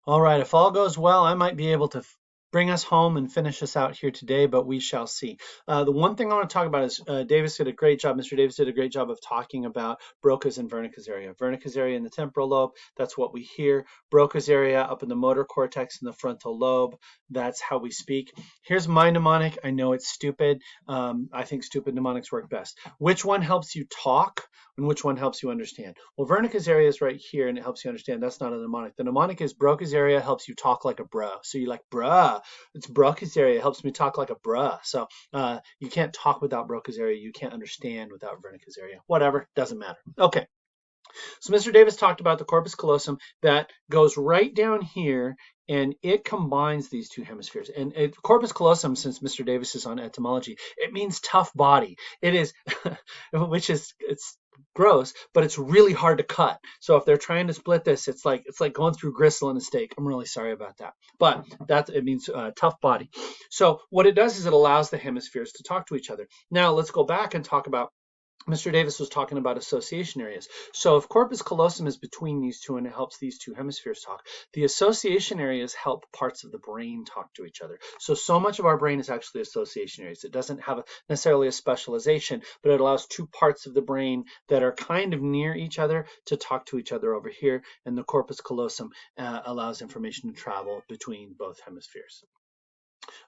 All right, if all goes well, I might be able to bring us home and finish us out here today, but we shall see. The one thing I want to talk about is Davis did a great job. Mr. Davis did a great job of talking about Broca's and Wernicke's area. Wernicke's area in the temporal lobe, that's what we hear. Broca's area up in the motor cortex in the frontal lobe, that's how we speak. Here's my mnemonic. I know it's stupid. I think stupid mnemonics work best. Which one helps you talk? And which one helps you understand? Well, Wernicke's area is right here and it helps you understand. That's not a mnemonic. The mnemonic is Broca's area helps you talk like a bruh. So you're like, bruh, it's Broca's area. It helps me talk like a bruh. So you can't talk without Broca's area. You can't understand without Wernicke's area. Whatever, doesn't matter. Okay. So Mr. Davis talked about the corpus callosum that goes right down here and it combines these two hemispheres. And corpus callosum, since Mr. Davis is on etymology, it means tough body. It is, which is, it's gross, but it's really hard to cut. So if they're trying to split this, it's like going through gristle in a steak. I'm really sorry about that, but it means tough body. So what it does is it allows the hemispheres to talk to each other. Now let's go back and talk about Mr. Davis was talking about association areas. So if corpus callosum is between these two and it helps these two hemispheres talk, the association areas help parts of the brain talk to each other. So much of our brain is actually association areas. It doesn't have necessarily a specialization, but it allows two parts of the brain that are kind of near each other to talk to each other over here. And the corpus callosum allows information to travel between both hemispheres.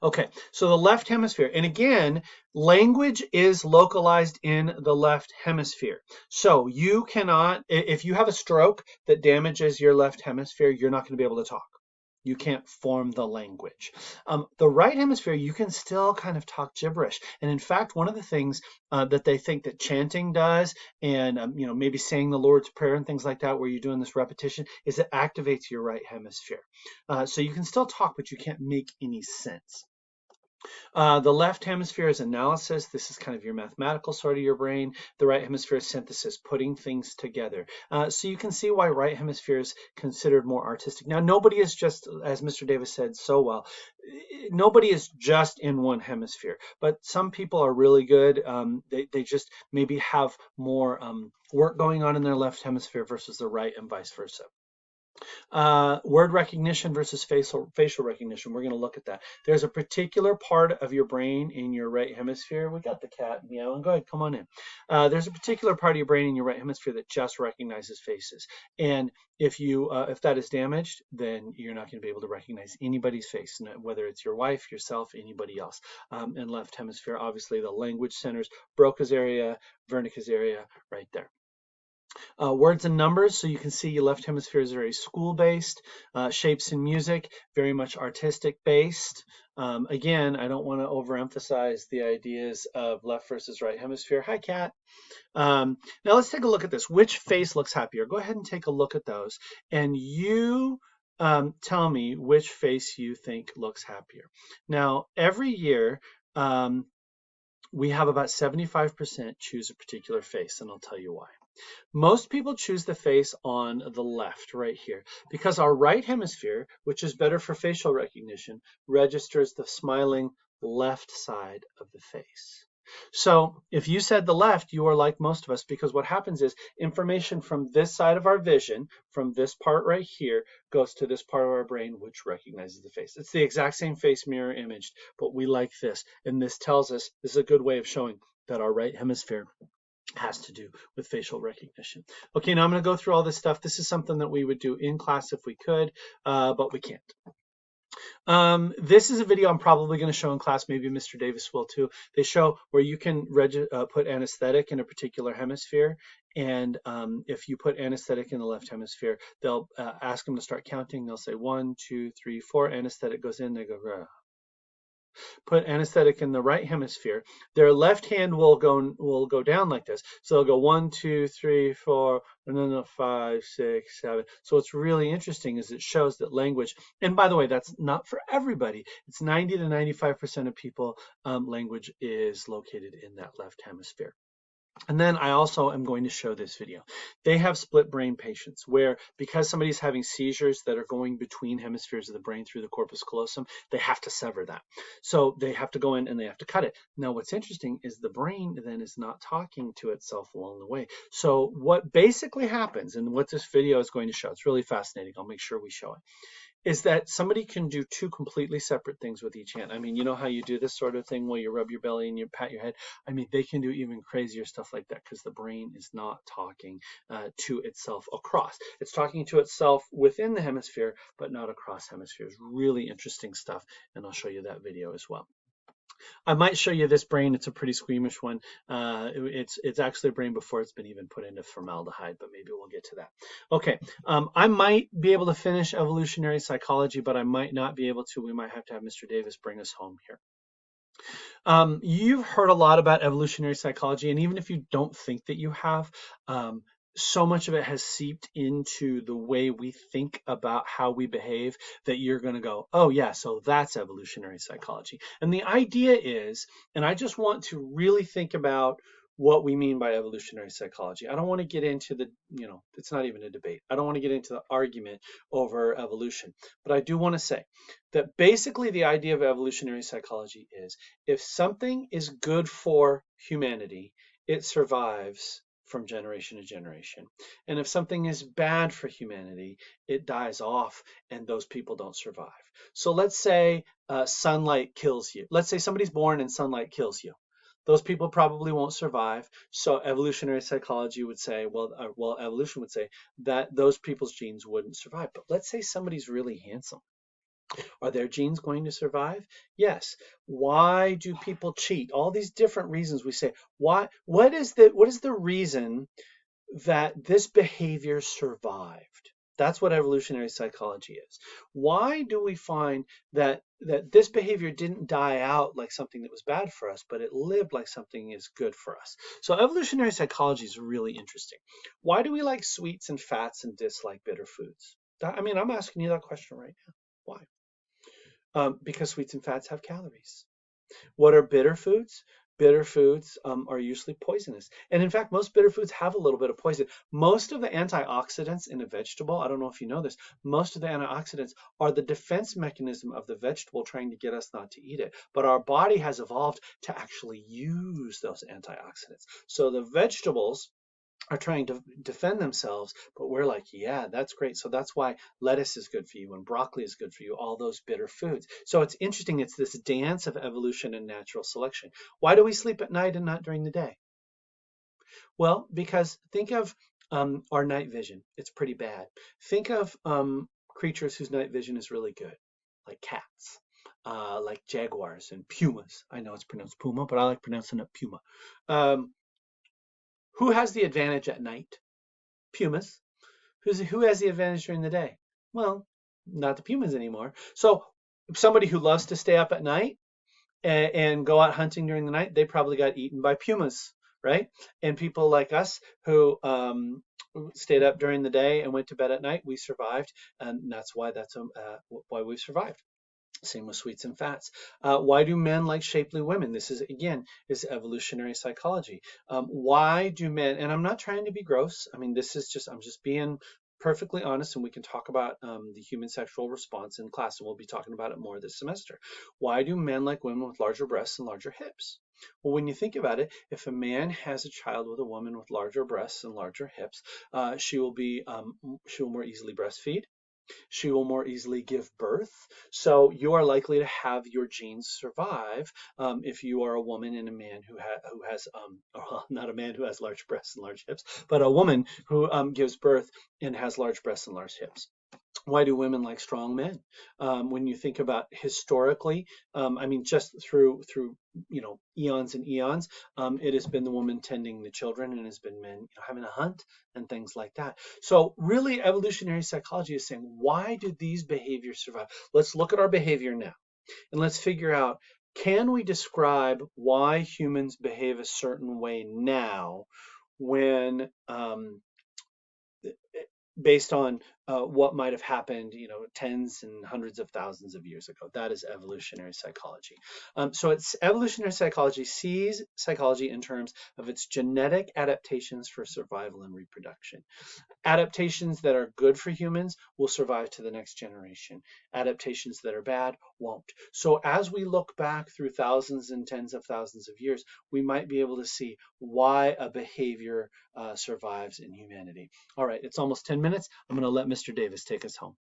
Okay, so the left hemisphere, and again, language is localized in the left hemisphere. So you cannot, if you have a stroke that damages your left hemisphere, you're not going to be able to talk. You can't form the language. The right hemisphere, you can still kind of talk gibberish. And in fact, one of the things that they think that chanting does, and maybe saying the Lord's Prayer and things like that, where you're doing this repetition, is it activates your right hemisphere. So you can still talk, but you can't make any sense. The left hemisphere is analysis. This is kind of your mathematical sort of your brain. The right hemisphere is synthesis, putting things together. So you can see why right hemisphere is considered more artistic. Now, nobody is just, as Mr. Davis said so well, nobody is just in one hemisphere, but some people are really good. They just maybe have more work going on in their left hemisphere versus the right and vice versa. Word recognition versus facial recognition. We're going to look at that. There's a particular part of your brain in your right hemisphere. We got the cat meowing. Go ahead, come on in. There's a particular part of your brain in your right hemisphere that just recognizes faces. And if that is damaged, then you're not going to be able to recognize anybody's face, whether it's your wife, yourself, anybody else. And left hemisphere, obviously the language centers, Broca's area, Wernicke's area, right there. Words and numbers, so you can see your left hemisphere is very school-based. Shapes and music, very much artistic-based. Again, I don't want to overemphasize the ideas of left versus right hemisphere. Hi, Kat. Now let's take a look at this. Which face looks happier? Go ahead and take a look at those. And you tell me which face you think looks happier. Now, every year, we have about 75% choose a particular face, and I'll tell you why. Most people choose the face on the left, right here, because our right hemisphere, which is better for facial recognition, registers the smiling left side of the face. So if you said the left, you are like most of us, because what happens is information from this side of our vision, from this part right here, goes to this part of our brain, which recognizes the face. It's the exact same face mirror imaged, but we like this. And this tells us, this is a good way of showing that our right hemisphere has to do with facial recognition. Okay, now I'm going to go through all this stuff. This is something that we would do in class if we could, but we can't. This is a video I'm probably going to show in class. Maybe Mr. Davis will too. They show where you can put anesthetic in a particular hemisphere. And if you put anesthetic in the left hemisphere, they'll ask them to start counting. They'll say 1, 2, 3, 4. Anesthetic goes in. They go, Grr. Put anesthetic in the right hemisphere, their left hand will go down like this. So they'll go 1, 2, 3, 4, and then 5, 6, 7. So what's really interesting is it shows that language, and by the way, that's not for everybody. It's 90 to 95% of people, language is located in that left hemisphere. And then I also am going to show this video. They have split brain patients where, because somebody's having seizures that are going between hemispheres of the brain through the corpus callosum, they have to sever that. So they have to go in and they have to cut it. Now what's interesting is the brain then is not talking to itself along the way. So what basically happens, and what this video is going to show, it's really fascinating, I'll make sure we show it, is that somebody can do two completely separate things with each hand. I mean, you know how you do this sort of thing where you rub your belly and you pat your head? I mean, they can do even crazier stuff like that because the brain is not talking to itself across. It's talking to itself within the hemisphere, but not across hemispheres. Really interesting stuff, and I'll show you that video as well. I might show you this brain. It's a pretty squeamish one. It's actually a brain before it's been even put into formaldehyde, but maybe we'll get to that. Okay, I might be able to finish evolutionary psychology, but I might not be able to. We might have to have Mr. Davis bring us home here. You've heard a lot about evolutionary psychology, and even if you don't think that you have, so much of it has seeped into the way we think about how we behave that you're going to go, oh, yeah, so that's evolutionary psychology. And the idea is, and I just want to really think about what we mean by evolutionary psychology. I don't want to get into the, it's not even a debate. I don't want to get into the argument over evolution, but I do want to say that basically the idea of evolutionary psychology is if something is good for humanity, it survives from generation to generation. And if something is bad for humanity, it dies off and those people don't survive. So let's say sunlight kills you. Let's say somebody's born and sunlight kills you. Those people probably won't survive. So evolutionary psychology would say, well, evolution would say that those people's genes wouldn't survive. But let's say somebody's really handsome. Are their genes going to survive? Yes. Why do people cheat? All these different reasons we say. Why? What is the reason that this behavior survived? That's what evolutionary psychology is. Why do we find that this behavior didn't die out like something that was bad for us, but it lived like something is good for us? So evolutionary psychology is really interesting. Why do we like sweets and fats and dislike bitter foods? I mean, I'm asking you that question right now. Why? Because sweets and fats have calories. What are bitter foods? Bitter foods are usually poisonous. And in fact, most bitter foods have a little bit of poison. Most of the antioxidants in a vegetable, I don't know if you know this, most of the antioxidants are the defense mechanism of the vegetable trying to get us not to eat it. But our body has evolved to actually use those antioxidants. So the vegetables are trying to defend themselves, but we're like, yeah, that's great. So that's why lettuce is good for you and broccoli is good for you, all those bitter foods. So it's interesting. It's this dance of evolution and natural selection. Why do we sleep at night and not during the day? Well, because think of our night vision. It's pretty bad. Think of creatures whose night vision is really good, like cats, like jaguars and pumas. I know it's pronounced puma, but I like pronouncing it puma. Um, who has the advantage at night? Pumas. Who has the advantage during the day? Well, not the pumas anymore. So somebody who loves to stay up at night and go out hunting during the night, they probably got eaten by pumas, right? And people like us who stayed up during the day and went to bed at night, we survived, and that's why why we've survived. Same with sweets and fats. Why do men like shapely women? This is, again, is evolutionary psychology. Why do men, and I'm not trying to be gross. I mean, I'm just being perfectly honest, and we can talk about the human sexual response in class, and we'll be talking about it more this semester. Why do men like women with larger breasts and larger hips? Well, when you think about it, if a man has a child with a woman with larger breasts and larger hips, she will more easily breastfeed. She will more easily give birth. So you are likely to have your genes survive if you are a woman and a man who has, well, not a man who has large breasts and large hips, but a woman who gives birth and has large breasts and large hips. Why do women like strong men? When you think about historically, I mean, just through eons and eons, it has been the woman tending the children, and has been men having a hunt and things like that. So really, evolutionary psychology is saying, why do these behaviors survive? Let's look at our behavior now, and let's figure out, can we describe why humans behave a certain way now when based on what might have happened, tens and hundreds of thousands of years ago. That is evolutionary psychology. So it's evolutionary psychology sees psychology in terms of its genetic adaptations for survival and reproduction. Adaptations that are good for humans will survive to the next generation. Adaptations that are bad won't. So as we look back through thousands and tens of thousands of years, we might be able to see why a behavior survives in humanity. All right, it's almost 10 minutes. I'm going to let Mr. Davis take us home.